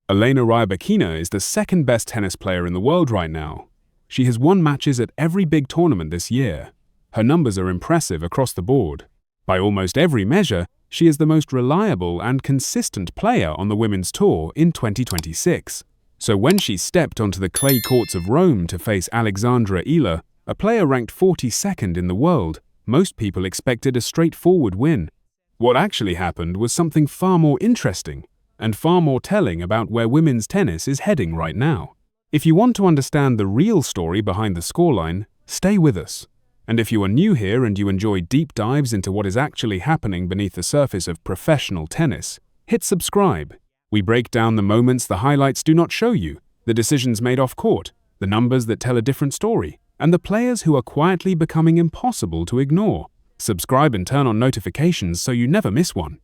Elena Rybakina is the second best tennis player in the world right now. She has won matches at every big tournament this year. Her numbers are impressive across the board. By almost every measure, she is the most reliable and consistent player on the women's tour in 2026. So when she stepped onto the clay courts of Rome to face Alexandra Eala, a player ranked 42nd in the world, most people expected a straightforward win. What actually happened was something far more interesting and far more telling about where women's tennis is heading right now. If you want to understand the real story behind the scoreline, stay with us. And if you are new here and you enjoy deep dives into what is actually happening beneath the surface of professional tennis, hit subscribe. We break down the moments the highlights do not show you, the decisions made off court, the numbers that tell a different story, and the players who are quietly becoming impossible to ignore. Subscribe and turn on notifications so you never miss one.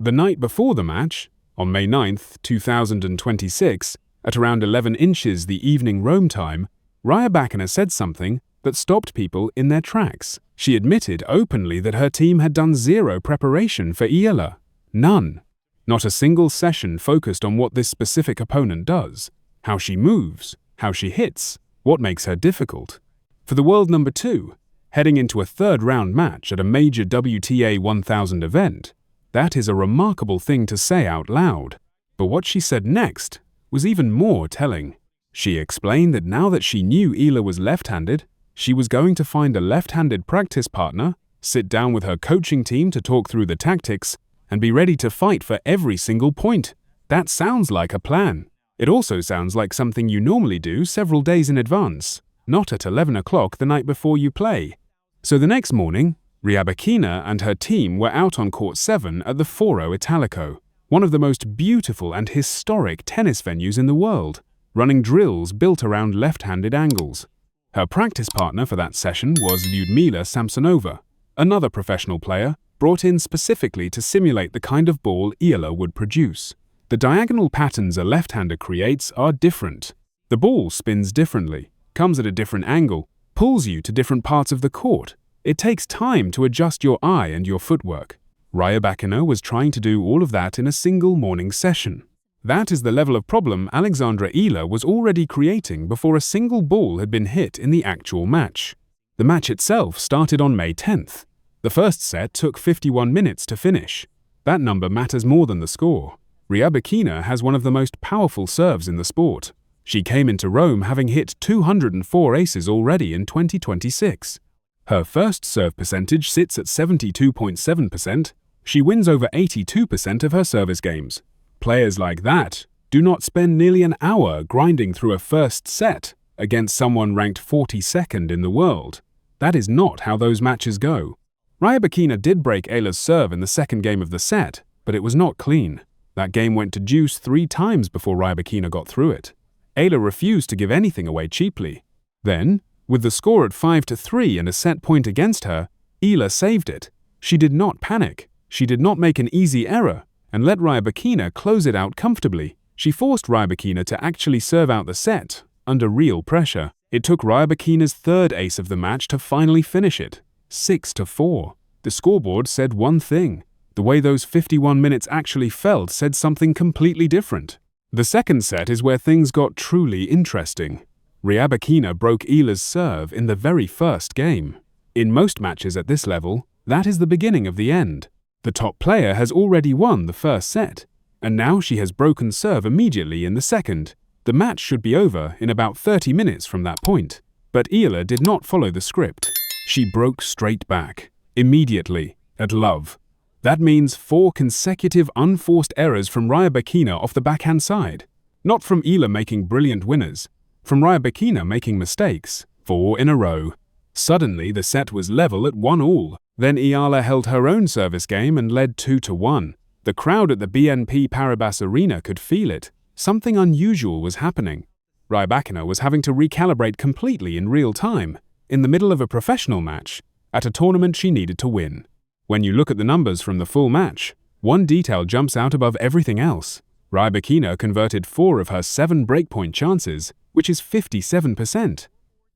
The night before the match, on May 9th, 2026, at around 11 inches the evening Rome time, Rybakina said something that stopped people in their tracks. She admitted openly that her team had done zero preparation for Eala. None. Not a single session focused on what this specific opponent does, how she moves, how she hits, what makes her difficult. For the world number 2, heading into a third-round match at a major WTA 1000 event, that is a remarkable thing to say out loud. But what she said next was even more telling. She explained that now that she knew Eala was left-handed, she was going to find a left-handed practice partner, sit down with her coaching team to talk through the tactics, and be ready to fight for every single point. That sounds like a plan. It also sounds like something you normally do several days in advance, not at 11 o'clock the night before you play. So the next morning, Rybakina and her team were out on Court 7 at the Foro Italico, one of the most beautiful and historic tennis venues in the world, running drills built around left-handed angles. Her practice partner for that session was Lyudmila Samsonova, another professional player brought in specifically to simulate the kind of ball Eala would produce. The diagonal patterns a left-hander creates are different. The ball spins differently, comes at a different angle, pulls you to different parts of the court. It takes time to adjust your eye and your footwork. Rybakina was trying to do all of that in a single morning session. That is the level of problem Alexandra Eala was already creating before a single ball had been hit in the actual match. The match itself started on May 10th. The first set took 51 minutes to finish. That number matters more than the score. Rybakina has one of the most powerful serves in the sport. She came into Rome having hit 204 aces already in 2026. Her first serve percentage sits at 72.7%. She wins over 82% of her service games. Players like that do not spend nearly an hour grinding through a first set against someone ranked 42nd in the world. That is not how those matches go. Rybakina did break Eala's serve in the second game of the set, but it was not clean. That game went to deuce 3 times before Rybakina got through it. Eala refused to give anything away cheaply. Then, with the score at 5-3 and a set point against her, Eala saved it. She did not panic. She did not make an easy error and let Rybakina close it out comfortably. She forced Rybakina to actually serve out the set under real pressure. It took Rybakina's third ace of the match to finally finish it, 6-4. The scoreboard said one thing. The way those 51 minutes actually felt said something completely different. The second set is where things got truly interesting. Rybakina broke Eala's serve in the very first game. In most matches at this level, that is the beginning of the end. The top player has already won the first set, and now she has broken serve immediately in the second. The match should be over in about 30 minutes from that point. But Eala did not follow the script. She broke straight back, immediately, at love. That means 4 consecutive unforced errors from Rybakina off the backhand side. Not from Eala making brilliant winners, from Rybakina making mistakes, 4 in a row. Suddenly the set was level at 1-1. Then Eala held her own service game and led 2-1. The crowd at the BNP Paribas Arena could feel it. Something unusual was happening. Rybakina was having to recalibrate completely in real time, in the middle of a professional match, at a tournament she needed to win. When you look at the numbers from the full match, one detail jumps out above everything else. Rybakina converted 4 of her 7 breakpoint chances, which is 57%.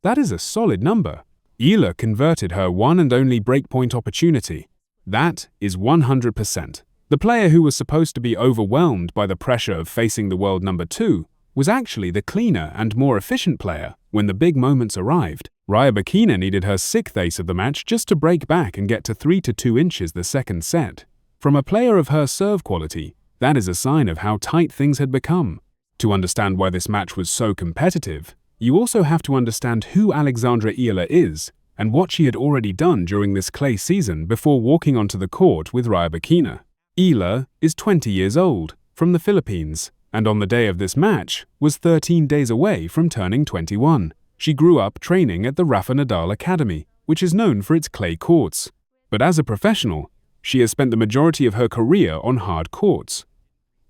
That is a solid number. Eala converted her one and only breakpoint opportunity. That is 100%. The player who was supposed to be overwhelmed by the pressure of facing the world number 2 was actually the cleaner and more efficient player when the big moments arrived. Rybakina needed her 6th ace of the match just to break back and get to 3-2 inches the second set. From a player of her serve quality, that is a sign of how tight things had become. To understand why this match was so competitive, you also have to understand who Alexandra Eala is and what she had already done during this clay season before walking onto the court with Rybakina. Eala is 20 years old, from the Philippines, and on the day of this match was 13 days away from turning 21. She grew up training at the Rafa Nadal Academy, which is known for its clay courts. But as a professional, she has spent the majority of her career on hard courts.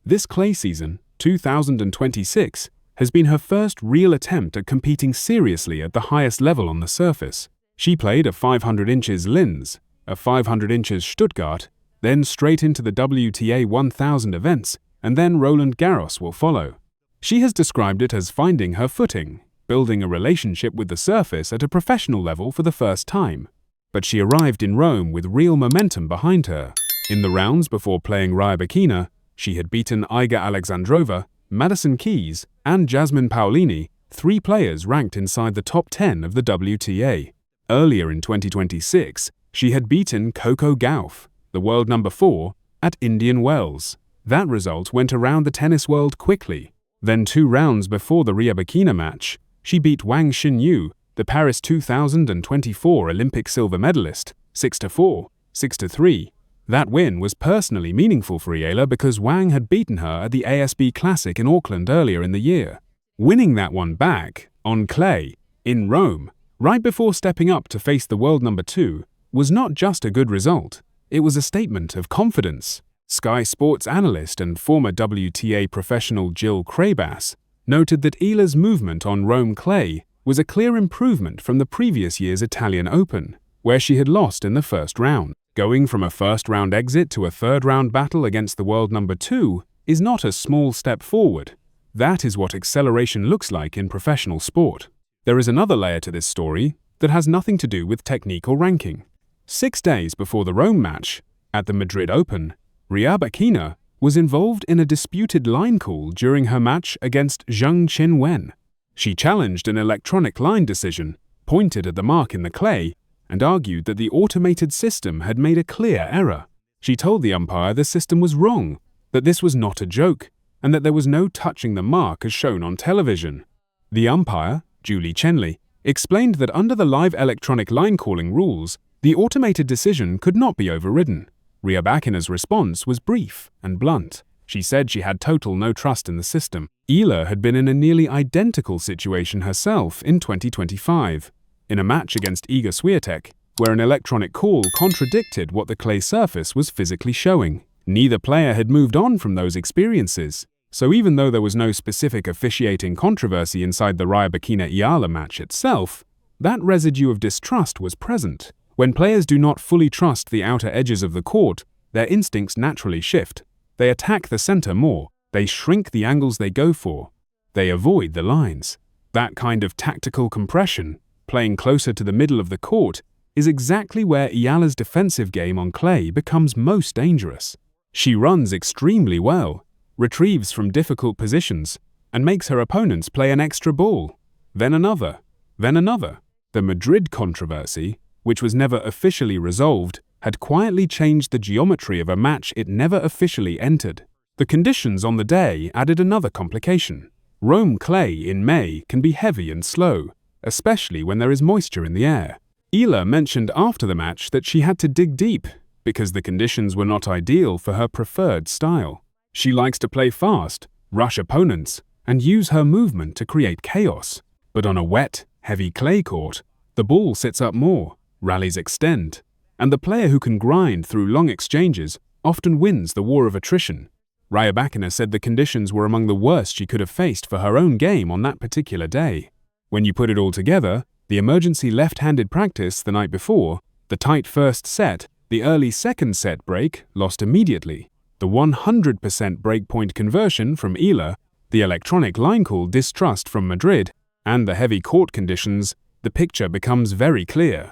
This clay season, 2026, has been her first real attempt at competing seriously at the highest level on the surface. She played a 500 inches Linz, a 500 inches Stuttgart, then straight into the WTA 1000 events, and then Roland Garros will follow. She has described it as finding her footing, building a relationship with the surface at a professional level for the first time. But she arrived in Rome with real momentum behind her. In the rounds before playing Rybakina, she had beaten Iga Alexandrova, Madison Keys, and Jasmine Paolini, 3 players ranked inside the top 10 of the WTA. Earlier in 2026, she had beaten Coco Gauff, the world number 4, at Indian Wells. That result went around the tennis world quickly. Then 2 rounds before the Rybakina match, she beat Wang Xinyu, the Paris 2024 Olympic silver medalist, 6-4, 6-3. That win was personally meaningful for Eala because Wang had beaten her at the ASB Classic in Auckland earlier in the year. Winning that one back, on clay, in Rome, right before stepping up to face the world number 2, was not just a good result, it was a statement of confidence. Sky Sports analyst and former WTA professional Jill Crabass noted that Eala's movement on Rome clay was a clear improvement from the previous year's Italian Open, where she had lost in the first round. Going from a first-round exit to a third-round battle against the world number 2 is not a small step forward. That is what acceleration looks like in professional sport. There is another layer to this story that has nothing to do with technique or ranking. 6 days before the Rome match, at the Madrid Open, Rybakina was involved in a disputed line call during her match against Zheng Qinwen. She challenged an electronic line decision, pointed at the mark in the clay, and argued that the automated system had made a clear error. She told the umpire the system was wrong, that this was not a joke, and that there was no touching the mark as shown on television. The umpire, Julie Chenley, explained that under the live electronic line calling rules, the automated decision could not be overridden. Rybakina's response was brief and blunt. She said she had total no trust in the system. Eala had been in a nearly identical situation herself in 2025, in a match against Iga Swiatek, where an electronic call contradicted what the clay surface was physically showing. Neither player had moved on from those experiences, so even though there was no specific officiating controversy inside the Rybakina-Eala match itself, that residue of distrust was present. When players do not fully trust the outer edges of the court, their instincts naturally shift. They attack the center more, they shrink the angles they go for, they avoid the lines. That kind of tactical compression, playing closer to the middle of the court, is exactly where Eala's defensive game on clay becomes most dangerous. She runs extremely well, retrieves from difficult positions, and makes her opponents play an extra ball, then another, then another. The Madrid controversy, which was never officially resolved, had quietly changed the geometry of a match it never officially entered. The conditions on the day added another complication. Rome clay in May can be heavy and slow, especially when there is moisture in the air. Eala mentioned after the match that she had to dig deep because the conditions were not ideal for her preferred style. She likes to play fast, rush opponents, and use her movement to create chaos. But on a wet, heavy clay court, the ball sits up more, rallies extend, and the player who can grind through long exchanges often wins the war of attrition. Rybakina said the conditions were among the worst she could have faced for her own game on that particular day. When you put it all together, the emergency left-handed practice the night before, the tight first set, the early second set break lost immediately, the 100% breakpoint conversion from Eala, the electronic line call distrust from Madrid, and the heavy court conditions, the picture becomes very clear.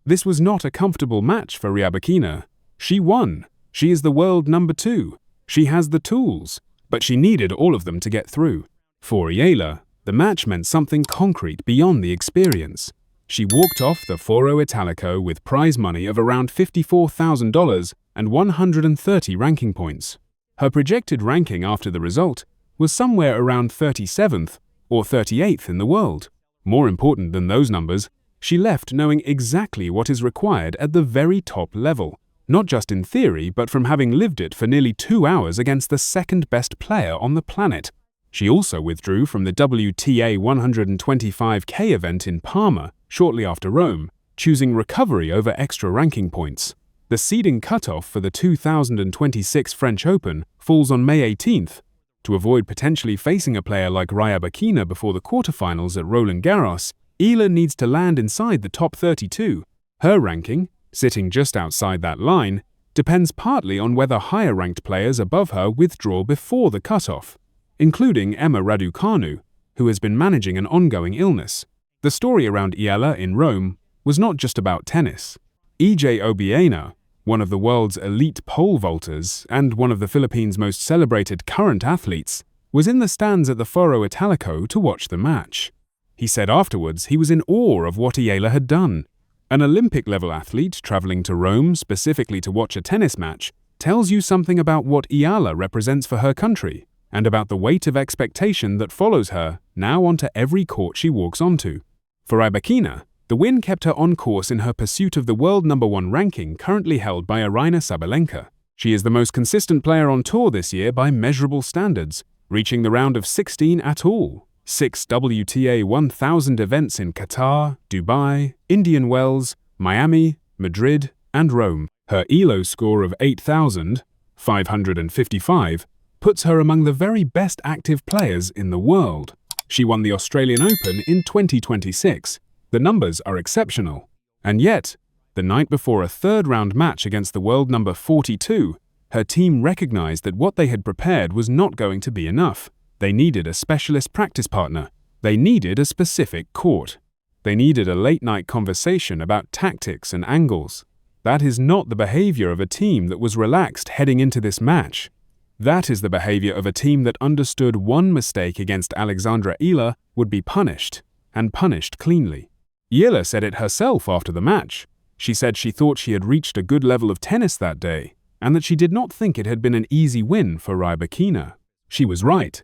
This was not a comfortable match for Rybakina. She won, She is the world number 2. She has the tools, but she needed all of them to get through. For Eala, the match meant something concrete beyond the experience. She walked off the Foro Italico with prize money of around $54,000 and 130 ranking points. Her projected ranking after the result was somewhere around 37th or 38th in the world. More important than those numbers, she left knowing exactly what is required at the very top level, not just in theory but from having lived it for nearly 2 hours against the second best player on the planet. She also withdrew from the WTA 125K event in Parma shortly after Rome, choosing recovery over extra ranking points. The seeding cutoff for the 2026 French Open falls on May 18th. To avoid potentially facing a player like Rybakina before the quarterfinals at Roland Garros, Eala needs to land inside the top 32. Her ranking, sitting just outside that line, depends partly on whether higher-ranked players above her withdraw before the cutoff, including Emma Raducanu, who has been managing an ongoing illness. The story around Eala in Rome was not just about tennis. EJ Obiena, one of the world's elite pole vaulters and one of the Philippines' most celebrated current athletes, was in the stands at the Foro Italico to watch the match. He said afterwards he was in awe of what Eala had done. An Olympic-level athlete traveling to Rome specifically to watch a tennis match tells you something about what Eala represents for her country and about the weight of expectation that follows her now onto every court she walks onto. For Rybakina, the win kept her on course in her pursuit of the world number 1 ranking currently held by Aryna Sabalenka. She is the most consistent player on tour this year by measurable standards, reaching the round of 16 at all. 6 WTA 1000 events in Qatar, Dubai, Indian Wells, Miami, Madrid, and Rome. Her ELO score of 8,555 puts her among the very best active players in the world. She won the Australian Open in 2026. The numbers are exceptional. And yet, the night before a third-round match against the world number 42, her team recognized that what they had prepared was not going to be enough. They needed a specialist practice partner. They needed a specific court. They needed a late-night conversation about tactics and angles. That is not the behavior of a team that was relaxed heading into this match. That is the behavior of a team that understood one mistake against Alexandra Eala would be punished, and punished cleanly. Eala said it herself after the match. She said she thought she had reached a good level of tennis that day, and that she did not think it had been an easy win for Rybakina. She was right.